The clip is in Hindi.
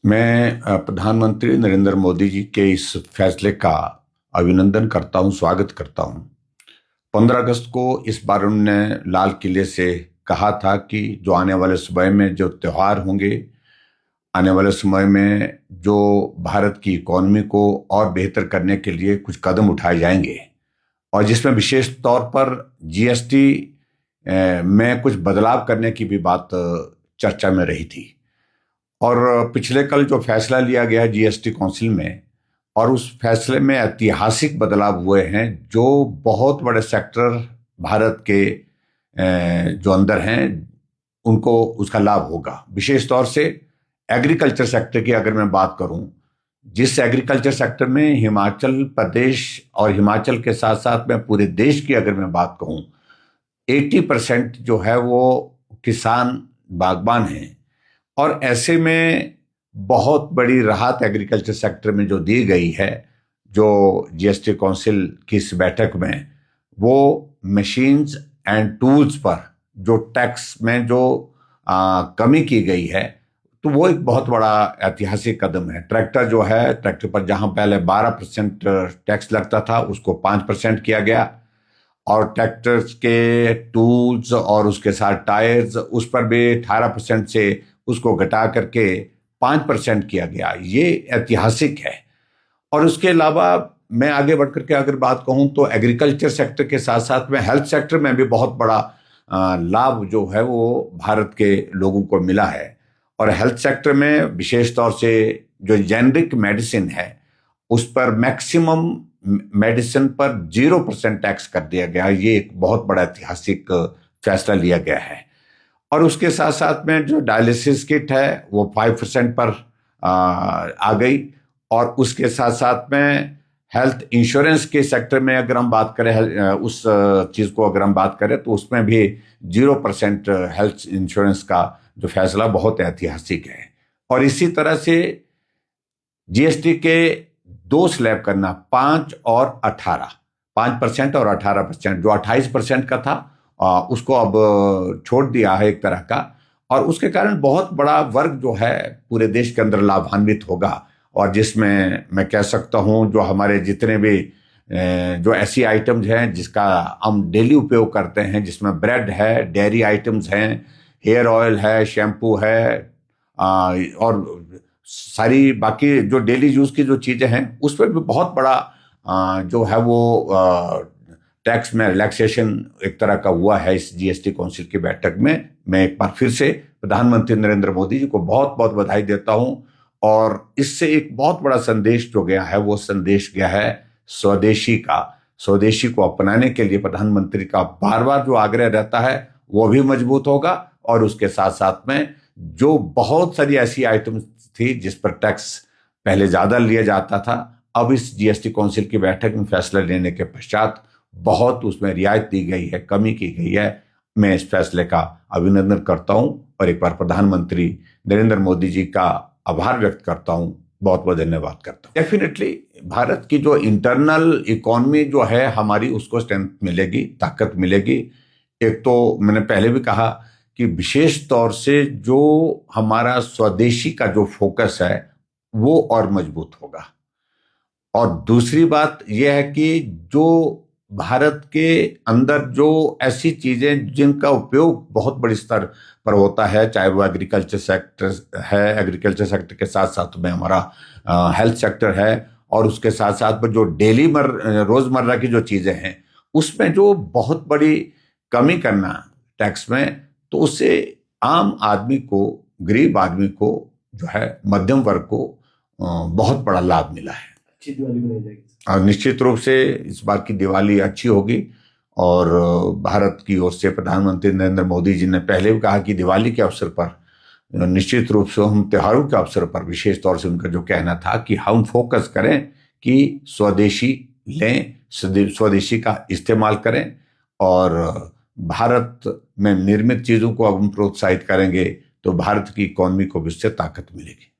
मैं प्रधानमंत्री नरेंद्र मोदी जी के इस फैसले का अभिनंदन करता हूं, स्वागत करता हूं। 15 अगस्त को इस बार उन्होंने लाल किले से कहा था कि जो आने वाले समय में जो त्योहार होंगे, आने वाले समय में जो भारत की इकोनॉमी को और बेहतर करने के लिए कुछ कदम उठाए जाएंगे, और जिसमें विशेष तौर पर जीएसटी में कुछ बदलाव करने की भी बात चर्चा में रही थी। और पिछले कल जो फैसला लिया गया जीएसटी काउंसिल में, और उस फैसले में ऐतिहासिक बदलाव हुए हैं। जो बहुत बड़े सेक्टर भारत के जो अंदर हैं उनको उसका लाभ होगा। विशेष तौर से एग्रीकल्चर सेक्टर की अगर मैं बात करूं, जिस एग्रीकल्चर सेक्टर में हिमाचल प्रदेश और हिमाचल के साथ साथ में पूरे देश की अगर मैं बात कहूं, 80% जो है वो किसान बागबान हैं। और ऐसे में बहुत बड़ी राहत एग्रीकल्चर सेक्टर में जो दी गई है, जो जीएसटी काउंसिल की इस बैठक में, वो मशीन्स एंड टूल्स पर जो टैक्स में जो कमी की गई है, तो वो एक बहुत बड़ा ऐतिहासिक कदम है। ट्रैक्टर जो है, ट्रैक्टर पर जहां पहले 12% टैक्स लगता था, उसको 5% किया गया। और ट्रैक्टर्स के टूल्स और उसके साथ टायर्स, उस पर भी 18% से उसको घटा करके 5% किया गया। ये ऐतिहासिक है। और उसके अलावा मैं आगे बढ़ करके अगर बात कहूं तो एग्रीकल्चर सेक्टर के साथ साथ में हेल्थ सेक्टर में भी बहुत बड़ा लाभ जो है वो भारत के लोगों को मिला है। और हेल्थ सेक्टर में विशेष तौर से जो जेनरिक मेडिसिन है, उस पर मैक्सिमम मेडिसिन पर 0% टैक्स कर दिया गया। ये एक बहुत बड़ा ऐतिहासिक फैसला लिया गया है। और उसके साथ साथ में जो डायलिसिस किट है वो 5% पर आ गई। और उसके साथ साथ में हेल्थ इंश्योरेंस के सेक्टर में अगर हम बात करें, उस चीज को अगर हम बात करें, तो उसमें भी 0% हेल्थ इंश्योरेंस का जो फैसला बहुत ऐतिहासिक है। और इसी तरह से जीएसटी के 2 स्लैब करना, 5 और 18, 5% और 18%, जो 28% का था उसको अब छोड़ दिया है एक तरह का। और उसके कारण बहुत बड़ा वर्ग जो है पूरे देश के अंदर लाभान्वित होगा। और जिसमें मैं कह सकता हूं, जो हमारे जितने भी जो ऐसी आइटम्स हैं जिसका हम डेली उपयोग करते हैं, जिसमें ब्रेड है, डेयरी आइटम्स हैं, हेयर ऑयल है, शैम्पू है, और सारी बाकी जो डेली यूज की जो चीजें हैं, उस पर भी बहुत बड़ा जो है वो टैक्स में रिलैक्सेशन एक तरह का हुआ है इस जीएसटी काउंसिल की बैठक में। मैं एक बार फिर से प्रधानमंत्री नरेंद्र मोदी जी को बहुत बहुत बधाई देता हूं। और इससे एक बहुत बड़ा संदेश जो गया है, वो संदेश गया है स्वदेशी का। स्वदेशी को अपनाने के लिए प्रधानमंत्री का बार बार जो आग्रह रहता है वो भी मजबूत होगा। और उसके साथ साथ में जो बहुत सारी ऐसी आइटम्स थी जिस पर टैक्स पहले ज्यादा लिया जाता था, अब इस जीएसटी काउंसिल की बैठक में फैसला लेने के पश्चात बहुत उसमें रियायत दी गई है, कमी की गई है। मैं इस फैसले का अभिनंदन करता हूं और एक बार प्रधानमंत्री नरेंद्र मोदी जी का आभार व्यक्त करता हूं, बहुत बहुत धन्यवाद करता हूं। डेफिनेटली भारत की जो इंटरनल इकोनॉमी जो है हमारी, उसको स्ट्रेंथ मिलेगी, ताकत मिलेगी। एक तो मैंने पहले भी कहा कि विशेष तौर से जो हमारा स्वदेशी का जो फोकस है वो और मजबूत होगा। और दूसरी बात यह है कि जो भारत के अंदर जो ऐसी चीजें जिनका उपयोग बहुत बड़ी स्तर पर होता है, चाहे वो एग्रीकल्चर सेक्टर है, एग्रीकल्चर सेक्टर के साथ साथ में हमारा हेल्थ सेक्टर है, और उसके साथ साथ में जो डेली रोजमर्रा की जो चीजें हैं, उसमें जो बहुत बड़ी कमी करना टैक्स में, तो उससे आम आदमी को, गरीब आदमी को जो है, मध्यम वर्ग को बहुत बड़ा लाभ मिला है। अच्छी दिवाली बनाई जाएगी। और निश्चित रूप से इस बार की दिवाली अच्छी होगी। और भारत की ओर से प्रधानमंत्री नरेंद्र मोदी जी ने पहले भी कहा कि दिवाली के अवसर पर निश्चित रूप से हम त्योहारों के अवसर पर विशेष तौर से उनका जो कहना था कि हम फोकस करें कि स्वदेशी लें, स्वदेशी का इस्तेमाल करें, और भारत में निर्मित चीजों को अब हम प्रोत्साहित करेंगे तो भारत की इकोनॉमी को भी इससे ताकत मिलेगी।